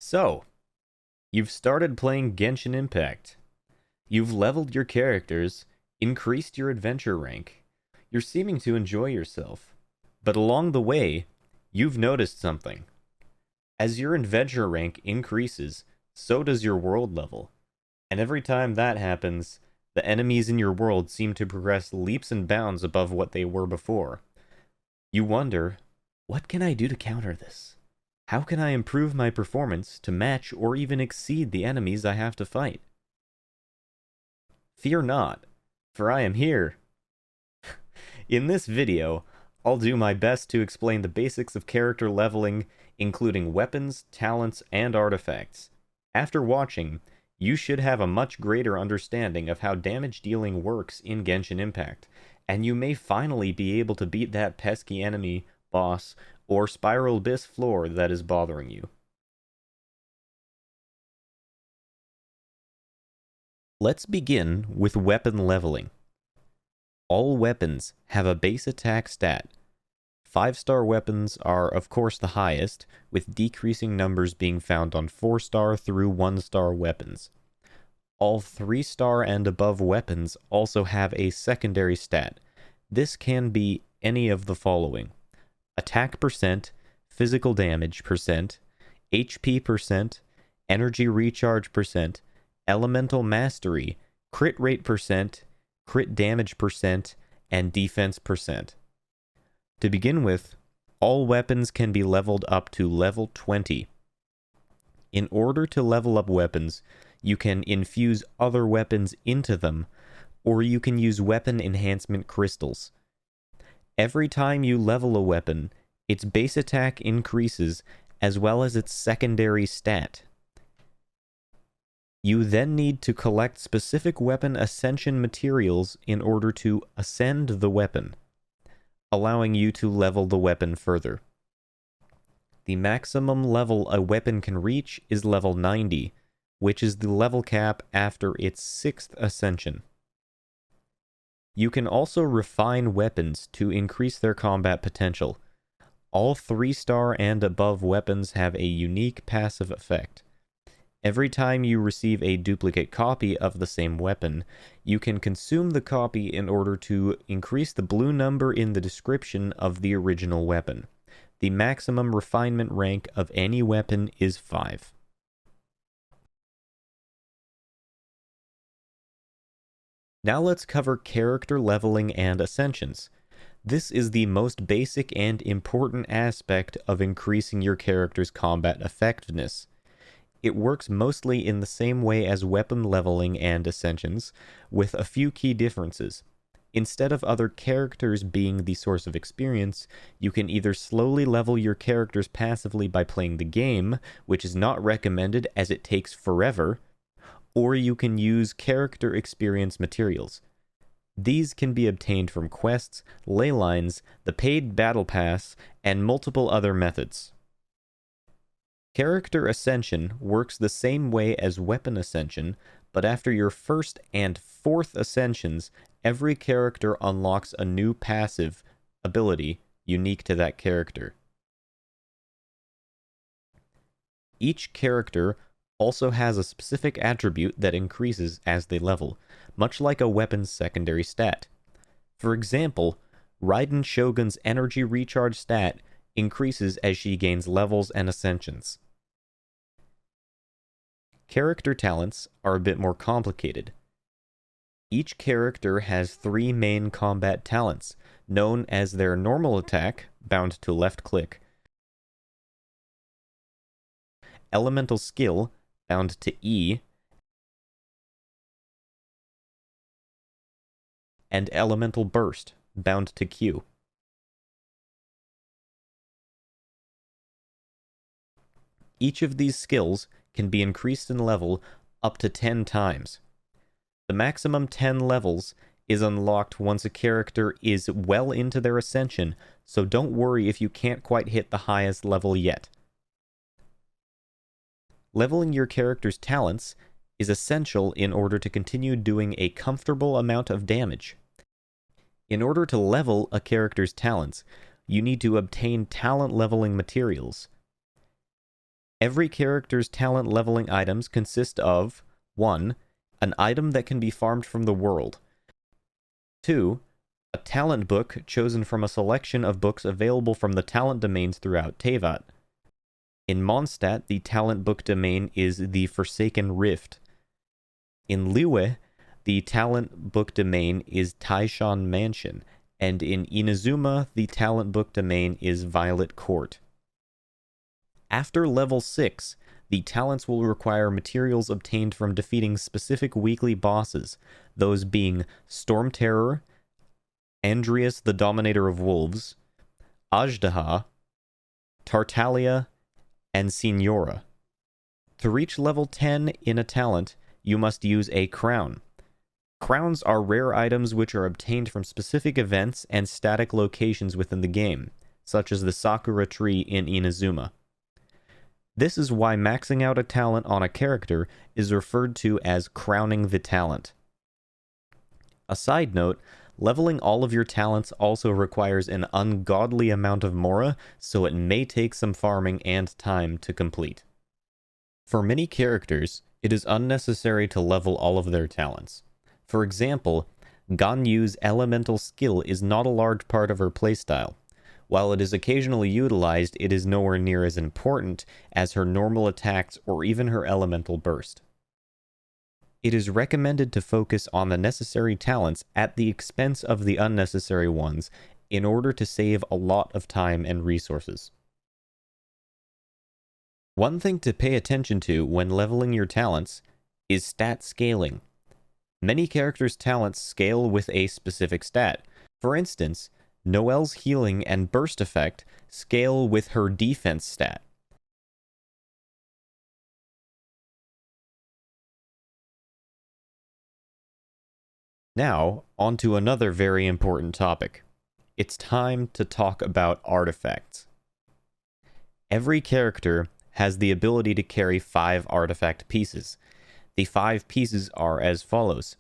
So, you've started playing Genshin Impact. You've leveled your characters, increased your adventure rank. You're seeming to enjoy yourself. But along the way, you've noticed something. As your adventure rank increases, so does your world level. And every time that happens, the enemies in your world seem to progress leaps and bounds above what they were before. You wonder, what can I do to counter this? How can I improve my performance to match or even exceed the enemies I have to fight? Fear not, for I am here. In this video, I'll do my best to explain the basics of character leveling, including weapons, talents, and artifacts. After watching, you should have a much greater understanding of how damage dealing works in Genshin Impact, and you may finally be able to beat that pesky enemy, boss, or Spiral Abyss floor that is bothering you. Let's begin with weapon leveling. All weapons have a base attack stat. 5-star weapons are of course the highest, with decreasing numbers being found on 4-star through 1-star weapons. All 3-star and above weapons also have a secondary stat. This can be any of the following: attack percent, physical damage percent, HP percent, energy recharge percent, elemental mastery, crit rate percent, crit damage percent, and defense percent. To begin with, all weapons can be leveled up to level 20. In order to level up weapons, you can infuse other weapons into them, or you can use weapon enhancement crystals. Every time you level a weapon, its base attack increases, as well as its secondary stat. You then need to collect specific weapon ascension materials in order to ascend the weapon, allowing you to level the weapon further. The maximum level a weapon can reach is level 90, which is the level cap after its 6th ascension. You can also refine weapons to increase their combat potential. All 3-star and above weapons have a unique passive effect. Every time you receive a duplicate copy of the same weapon, you can consume the copy in order to increase the blue number in the description of the original weapon. The maximum refinement rank of any weapon is 5. Now let's cover character leveling and ascensions. This is the most basic and important aspect of increasing your character's combat effectiveness. It works mostly in the same way as weapon leveling and ascensions, with a few key differences. Instead of other characters being the source of experience, you can either slowly level your characters passively by playing the game, which is not recommended as it takes forever, or you can use character experience materials. These can be obtained from quests, ley lines, the paid battle pass, and multiple other methods. Character ascension works the same way as weapon ascension, but after your 1st and 4th ascensions, every character unlocks a new passive ability unique to that character. Each character also has a specific attribute that increases as they level, much like a weapon's secondary stat. For example, Raiden Shogun's energy recharge stat increases as she gains levels and ascensions. Character talents are a bit more complicated. Each character has 3 main combat talents, known as their normal attack, bound to left click, elemental skill, bound to E, and elemental burst, bound to Q. Each of these skills can be increased in level up to 10 times. The maximum 10 levels is unlocked once a character is well into their ascension, so don't worry if you can't quite hit the highest level yet. Leveling your character's talents is essential in order to continue doing a comfortable amount of damage. In order to level a character's talents, you need to obtain talent leveling materials. Every character's talent leveling items consist of 1. An item that can be farmed from the world. 2. A talent book chosen from a selection of books available from the talent domains throughout Teyvat. In Mondstadt, the talent book domain is the Forsaken Rift. In Liyue, the talent book domain is Taishan Mansion, and in Inazuma, the talent book domain is Violet Court. After level 6, the talents will require materials obtained from defeating specific weekly bosses, those being Storm Terror, Andrias the Dominator of Wolves, Ajdaha, Tartaglia, and Signora. To reach level 10 in a talent, you must use a crown. Crowns are rare items which are obtained from specific events and static locations within the game, such as the Sakura tree in Inazuma. This is why maxing out a talent on a character is referred to as crowning the talent. A side note, leveling all of your talents also requires an ungodly amount of mora, so it may take some farming and time to complete. For many characters, it is unnecessary to level all of their talents. For example, Ganyu's elemental skill is not a large part of her playstyle. While it is occasionally utilized, it is nowhere near as important as her normal attacks or even her elemental burst. It is recommended to focus on the necessary talents at the expense of the unnecessary ones in order to save a lot of time and resources. One thing to pay attention to when leveling your talents is stat scaling. Many characters' talents scale with a specific stat. For instance, Noelle's healing and burst effect scale with her defense stat. Now, on to another very important topic. It's time to talk about artifacts. Every character has the ability to carry 5 artifact pieces. The 5 pieces are as follows: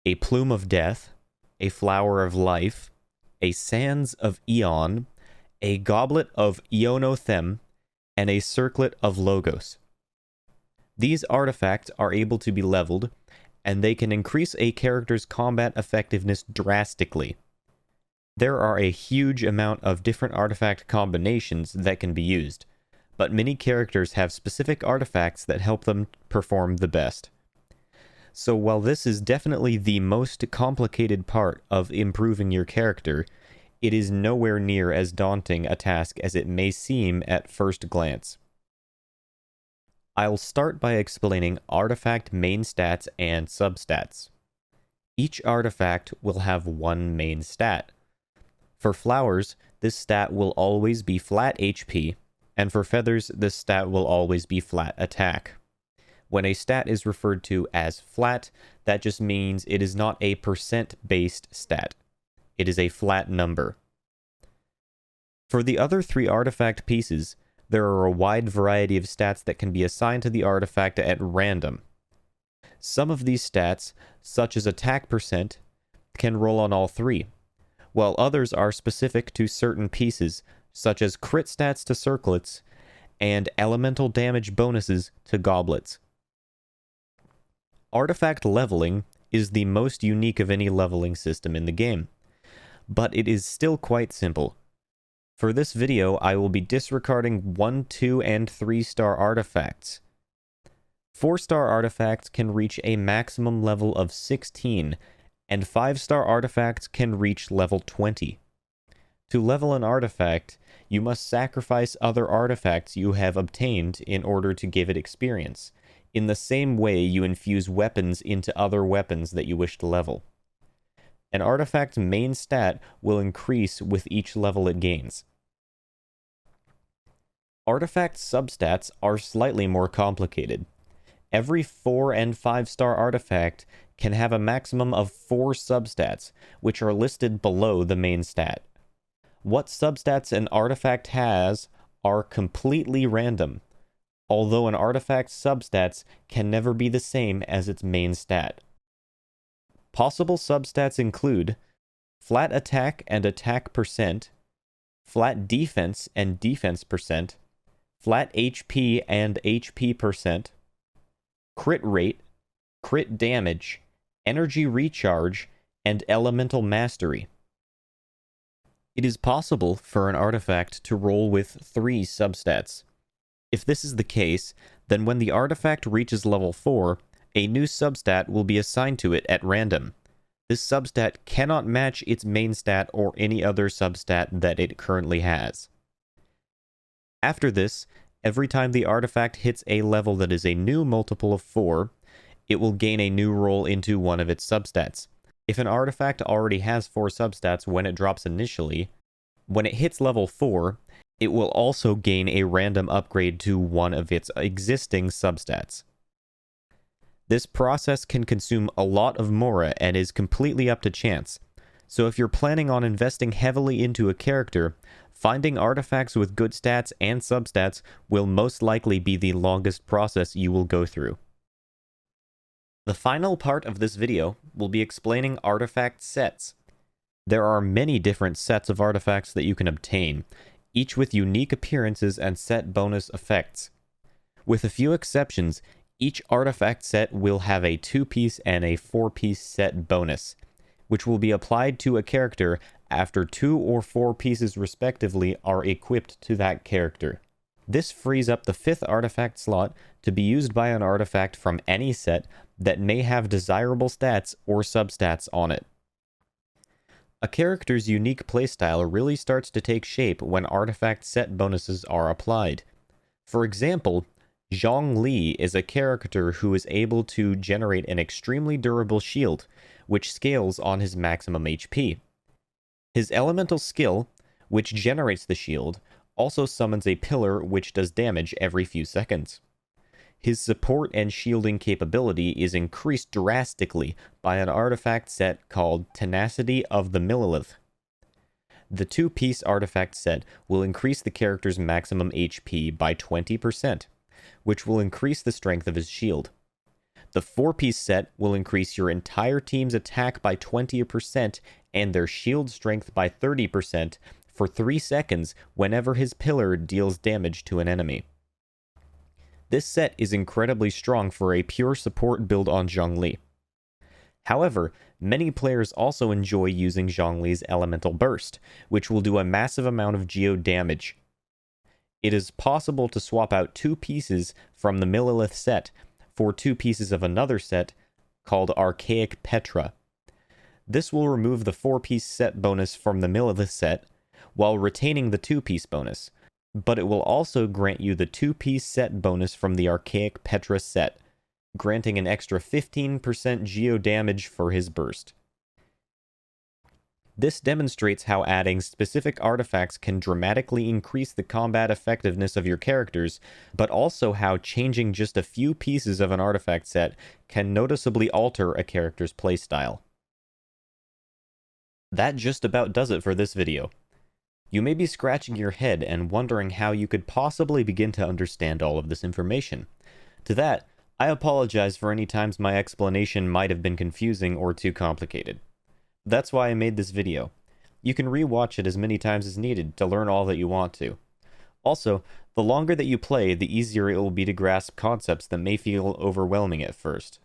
a Plume of Death, a Flower of Life, a Sands of Eon, a Goblet of Eonothem, and a Circlet of Logos. These artifacts are able to be leveled, and they can increase a character's combat effectiveness drastically. There are a huge amount of different artifact combinations that can be used, but many characters have specific artifacts that help them perform the best. So while this is definitely the most complicated part of improving your character, it is nowhere near as daunting a task as it may seem at first glance. I'll start by explaining artifact main stats and substats. Each artifact will have one main stat. For flowers, this stat will always be flat HP, and for feathers, this stat will always be flat attack. When a stat is referred to as flat, that just means it is not a percent-based stat. It is a flat number. For the other 3 artifact pieces, there are a wide variety of stats that can be assigned to the artifact at random. Some of these stats, such as attack percent, can roll on all 3, while others are specific to certain pieces, such as crit stats to circlets and elemental damage bonuses to goblets. Artifact leveling is the most unique of any leveling system in the game, but it is still quite simple. For this video, I will be disregarding 1, 2, and 3-star artifacts. 4-star artifacts can reach a maximum level of 16, and 5-star artifacts can reach level 20. To level an artifact, you must sacrifice other artifacts you have obtained in order to give it experience, in the same way you infuse weapons into other weapons that you wish to level. An artifact's main stat will increase with each level it gains. Artifact substats are slightly more complicated. Every 4 and 5-star artifact can have a maximum of 4 substats, which are listed below the main stat. What substats an artifact has are completely random, although an artifact's substats can never be the same as its main stat. Possible substats include flat attack and attack percent, flat defense and defense percent, flat HP and HP percent, crit rate, crit damage, energy recharge, and elemental mastery. It is possible for an artifact to roll with 3 substats. If this is the case, then when the artifact reaches level 4, a new substat will be assigned to it at random. This substat cannot match its main stat or any other substat that it currently has. After this, every time the artifact hits a level that is a new multiple of 4, it will gain a new roll into one of its substats. If an artifact already has 4 substats when it drops initially, when it hits level 4, it will also gain a random upgrade to one of its existing substats. This process can consume a lot of Mora and is completely up to chance, so if you're planning on investing heavily into a character, finding artifacts with good stats and substats will most likely be the longest process you will go through. The final part of this video will be explaining artifact sets. There are many different sets of artifacts that you can obtain, each with unique appearances and set bonus effects. With a few exceptions, each artifact set will have a 2-piece and a 4-piece set bonus, which will be applied to a character after 2 or 4 pieces respectively are equipped to that character. This frees up the 5th artifact slot to be used by an artifact from any set that may have desirable stats or substats on it. A character's unique playstyle really starts to take shape when artifact set bonuses are applied. For example, Zhongli is a character who is able to generate an extremely durable shield, which scales on his maximum HP. His elemental skill, which generates the shield, also summons a pillar which does damage every few seconds. His support and shielding capability is increased drastically by an artifact set called Tenacity of the Millelith. The 2-piece artifact set will increase the character's maximum HP by 20%, which will increase the strength of his shield. The 4-piece set will increase your entire team's attack by 20% and their shield strength by 30% for 3 seconds whenever his pillar deals damage to an enemy. This set is incredibly strong for a pure support build on Zhongli. However, many players also enjoy using Zhongli's Elemental Burst, which will do a massive amount of geo damage. It is possible to swap out 2 pieces from the Millelith set for 2 pieces of another set called Archaic Petra. This will remove the 4-piece set bonus from the Millelith set while retaining the 2-piece bonus, but it will also grant you the 2-piece set bonus from the Archaic Petra set, granting an extra 15% geo damage for his burst. This demonstrates how adding specific artifacts can dramatically increase the combat effectiveness of your characters, but also how changing just a few pieces of an artifact set can noticeably alter a character's playstyle. That just about does it for this video. You may be scratching your head and wondering how you could possibly begin to understand all of this information. To that, I apologize for any times my explanation might have been confusing or too complicated. That's why I made this video. You can re-watch it as many times as needed to learn all that you want to. Also, the longer that you play, the easier it will be to grasp concepts that may feel overwhelming at first.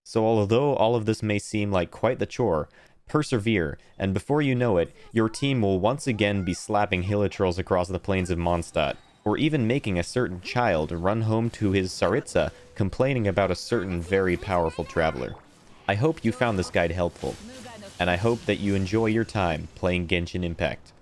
So although all of this may seem like quite the chore, persevere, and before you know it, your team will once again be slapping hilichurls across the plains of Mondstadt, or even making a certain child run home to his Tsaritsa complaining about a certain very powerful traveler. I hope you found this guide helpful, and I hope that you enjoy your time playing Genshin Impact.